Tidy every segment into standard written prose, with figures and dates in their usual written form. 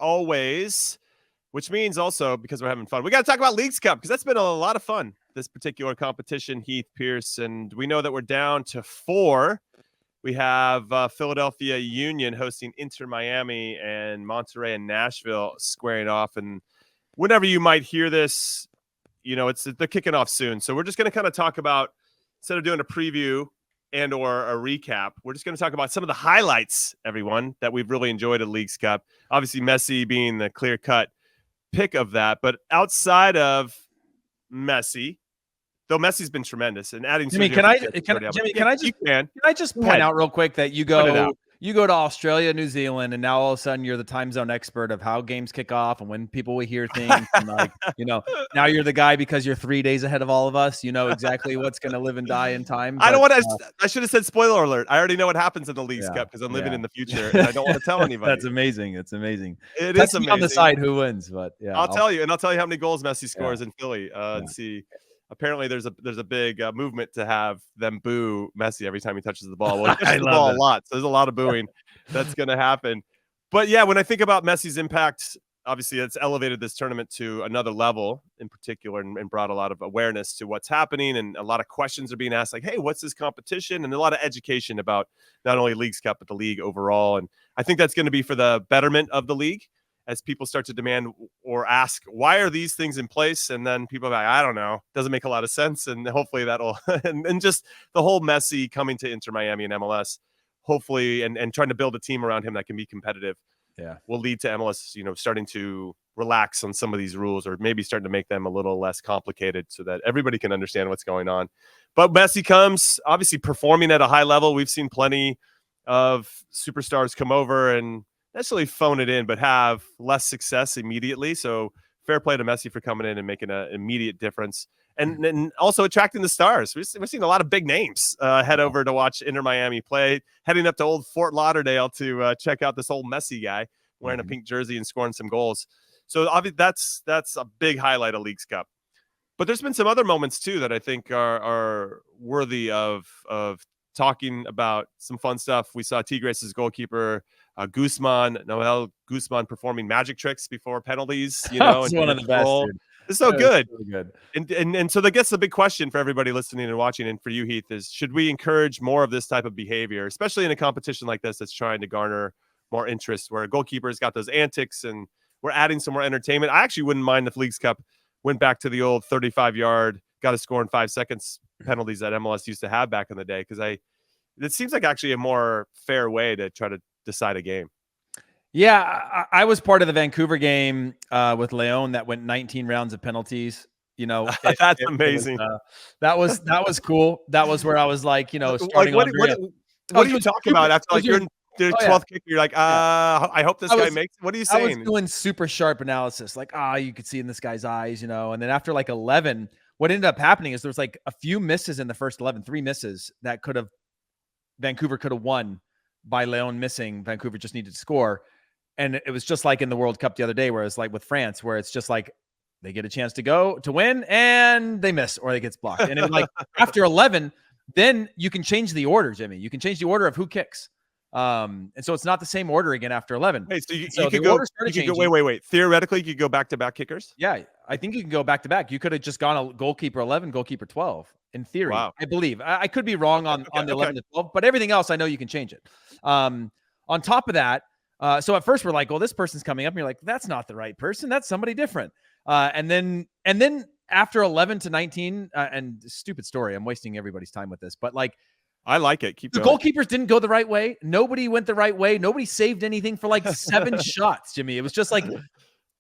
always, which means also, because we're having fun, we got to talk about Leagues Cup, because that's been a lot of fun, this particular competition, Heath Pearce. And we know that we're down to 4. We have Philadelphia Union hosting Inter Miami, and Monterrey and Nashville squaring off. And whenever you might hear this, they're kicking off soon. So we're just going to kind of talk about, instead of doing a preview and or a recap, we're just going to talk about some of the highlights, everyone, that we've really enjoyed at Leagues Cup. Obviously, Messi being the clear-cut pick of that. But outside of Messi, though Messi's been tremendous and adding. Jimmy, can I just point out real quick that you go to Australia, New Zealand, and now all of a sudden you're the time zone expert of how games kick off and when people will hear things. And now you're the guy because you're 3 days ahead of all of us. You know exactly what's going to live and die in time. I don't want to. I should have said spoiler alert. I already know what happens in the Leagues Cup because I'm living in the future and I don't want to tell anybody. That's amazing. It's amazing. It is amazing. On the side who wins, but yeah, I'll tell you, and I'll tell you how many goals Messi scores in Philly. And see. Apparently, there's a big movement to have them boo Messi every time he touches the ball. Well, he touches the ball a lot, so there's a lot of booing that's going to happen. But yeah, when I think about Messi's impact, obviously it's elevated this tournament to another level in particular, and brought a lot of awareness to what's happening, and a lot of questions are being asked, like, "Hey, what's this competition?" And a lot of education about not only Leagues Cup but the league overall. And I think that's going to be for the betterment of the league, as people start to demand or ask, why are these things in place? And then people are like, I don't know, doesn't make a lot of sense. And hopefully that'll, and just the whole Messi coming to Inter Miami and MLS, hopefully, and trying to build a team around him that can be competitive, will lead to MLS, starting to relax on some of these rules, or maybe starting to make them a little less complicated so that everybody can understand what's going on. But Messi comes obviously performing at a high level. We've seen plenty of superstars come over and necessarily phone it in, but have less success immediately. So fair play to Messi for coming in and making an immediate difference, and also attracting the stars. We're seeing a lot of big names head over to watch Inter Miami play, heading up to old Fort Lauderdale to check out this old Messi guy wearing a pink jersey and scoring some goals. So obviously that's a big highlight of Leagues Cup. But there's been some other moments too that I think are worthy of talking about. Some fun stuff. We saw Tigres' goalkeeper Noel Guzman performing magic tricks before penalties. It's one of the best. Dude. It's so good. Really good. And so I guess the big question for everybody listening and watching, and for you, Heath, is should we encourage more of this type of behavior, especially in a competition like this that's trying to garner more interest, where a goalkeeper's got those antics and we're adding some more entertainment? I actually wouldn't mind if Leagues Cup went back to the old 35-yard, got to score in 5 seconds penalties that MLS used to have back in the day, because it seems like actually a more fair way to try to decide a game. Yeah, I was part of the Vancouver game with Leon that went 19 rounds of penalties. That's amazing. That was cool. That was where I was like, starting what are you talking about after you're in the 12th kick? You're like, I hope this guy makes. What are you saying? I was doing super sharp analysis, like, you could see in this guy's eyes, and then after like 11, what ended up happening is there was like a few misses in the first 11, 3 misses that Vancouver could have won by Leon missing. Vancouver just needed to score. And it was just like in the World Cup the other day, where it's like with France, where it's just like they get a chance to win and they miss, or they gets blocked. And it was like after 11, then you can change the order, Jimmy. You can change the order of who kicks. And so it's not the same order again after 11. Wait, so you could go, wait. Theoretically, you could go back-to-back kickers? Yeah, I think you can go back-to-back. You could have just gone a goalkeeper 11, goalkeeper 12. In theory, wow. I believe. I could be wrong on the 11 to 12, but everything else I know you can change it. On top of that, so at first we're like, well, this person's coming up, and you're like, that's not the right person. That's somebody different. And then after 11 to 19, and stupid story, I'm wasting everybody's time with this, but like, I like it. Keep the going. Goalkeepers didn't go the right way. Nobody went the right way. Nobody saved anything for like 7 shots, Jimmy. It was just like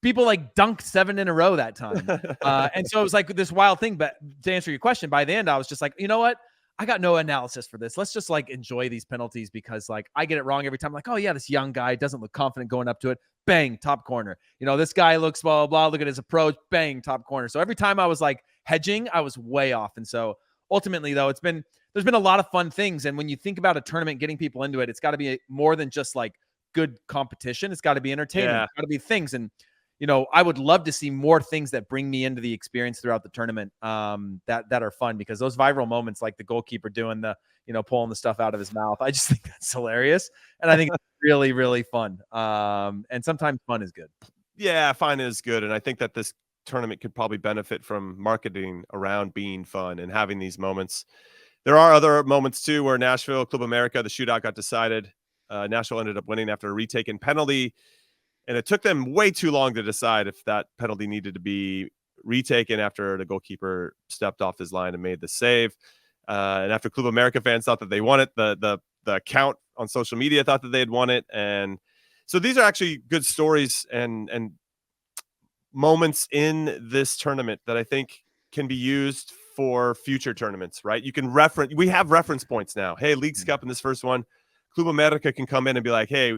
people like dunked 7 in a row that time. And so it was like this wild thing. But to answer your question, by the end, I was just like, you know what? I got no analysis for this. Let's just like enjoy these penalties, because like I get it wrong every time. Like, oh yeah, this young guy doesn't look confident going up to it. Bang, top corner. This guy looks blah, blah, blah. Look at his approach. Bang, top corner. So every time I was like hedging, I was way off. And so ultimately though, there's been a lot of fun things. And when you think about a tournament, getting people into it, it's got to be more than just like good competition. It's got to be entertaining. Yeah. It's got to be things. And, I would love to see more things that bring me into the experience throughout the tournament that are fun, because those viral moments, like the goalkeeper doing the, pulling the stuff out of his mouth. I just think that's hilarious. And I think it's really, really fun. And sometimes fun is good. Yeah, fun is good. And I think that this tournament could probably benefit from marketing around being fun and having these moments. There are other moments too where Nashville, Club America, the shootout got decided. Nashville ended up winning after a retaken penalty. And it took them way too long to decide if that penalty needed to be retaken after the goalkeeper stepped off his line and made the save. And after Club America fans thought that they won it, the account on social media thought that they had won it. And so these are actually good stories and moments in this tournament that I think can be used for future tournaments, right? You can we have reference points now. Hey, Leagues Cup in this first one, Club America can come in and be like, hey,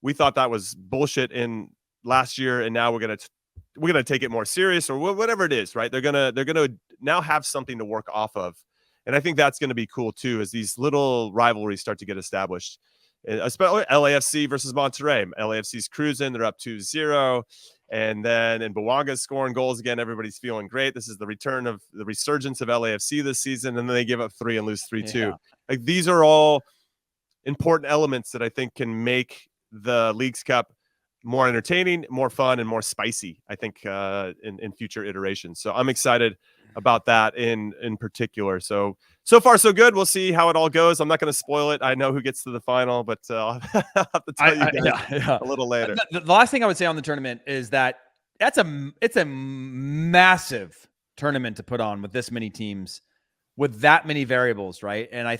we thought that was bullshit in last year, and now we're gonna take it more serious, or whatever it is, right? They're gonna now have something to work off of, and I think that's gonna be cool too, as these little rivalries start to get established. Especially LAFC versus Monterrey. LAFC's cruising; they're up 2-0, and then in Bouanga's scoring goals again. Everybody's feeling great. This is the resurgence of LAFC this season, and then they give up 3 and lose 3-2. Yeah. Like, these are all important elements that I think can make the Leagues Cup more entertaining, more fun, and more spicy, I think, in future iterations. So I'm excited about that in particular. So far so good. We'll see how it all goes. I'm not going to spoil it. I know who gets to the final, but I'll have to tell you guys a little later. The last thing I would say on the tournament is that it's a massive tournament to put on with this many teams, with that many variables, right? And I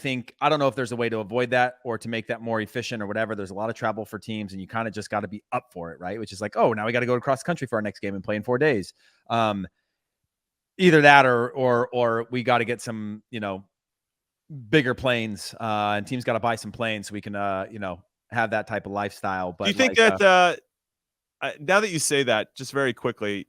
don't know if there's a way to avoid that or to make that more efficient or whatever. There's a lot of travel for teams, and you kind of just got to be up for it, right? Which is like, oh, now we got to go across country for our next game and play in 4 days. Either that or we got to get some, bigger planes, and teams got to buy some planes so we can, have that type of lifestyle. But do you think that now that you say that, just very quickly,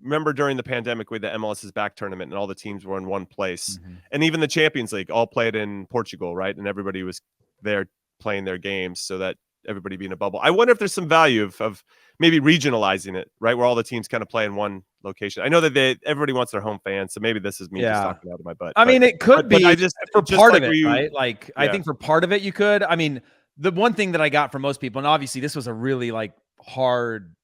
remember during the pandemic with the MLS's back tournament and all the teams were in one place, and even the Champions League all played in Portugal, right? And everybody was there playing their games so that everybody be in a bubble. I wonder if there's some value of maybe regionalizing it, right? Where all the teams kind of play in one location. I know that everybody wants their home fans, so maybe this is me just talking out of my butt. I mean, it could be for part of it, right? Like, yeah. I think for part of it, you could. I mean, the one thing that I got from most people, and obviously this was a really hard,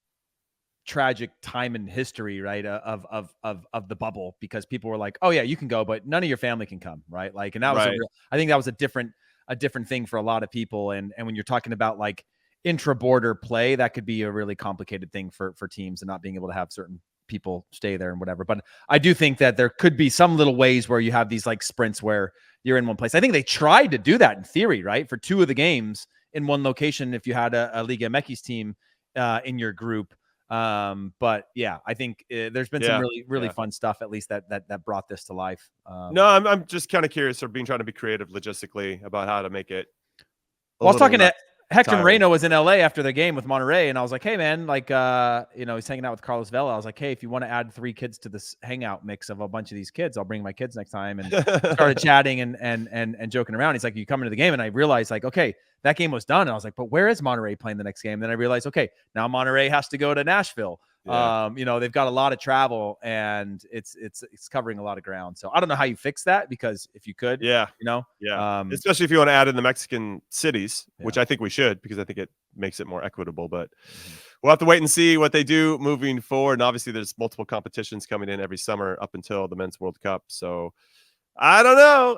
tragic time in history, right? Of the bubble, because people were like, oh yeah, you can go, but none of your family can come, right? Like, and that was I think that was a different thing for a lot of people. And when you're talking about like intra-border play, that could be a really complicated thing for teams, and not being able to have certain people stay there and whatever. But I do think that there could be some little ways where you have these like sprints where you're in one place. I think they tried to do that in theory, right? For 2 of the games in one location, if you had a Liga MX team in your group. But yeah, I think there's been some really fun stuff, at least that brought this to life. No, I'm just kind of curious, or trying to be creative logistically about how to make it. Well, I was talking to Hector Moreno was in LA after the game with Monterrey, and I was like, hey man, like, he's hanging out with Carlos Vela. I was like, hey, if you want to add 3 kids to this hangout mix of a bunch of these kids, I'll bring my kids next time. And started chatting and joking around. He's like, you coming to the game? And I realized, like, okay, that game was done. And I was like, but where is Monterrey playing the next game? And then I realized, okay, now Monterrey has to go to Nashville. Yeah. They've got a lot of travel, and it's covering a lot of ground. So I don't know how you fix that, because if you could, especially if you want to add in the Mexican cities, which I think we should, because I think it makes it more equitable. But we'll have to wait and see what they do moving forward. And obviously there's multiple competitions coming in every summer up until the Men's World Cup. So I don't know.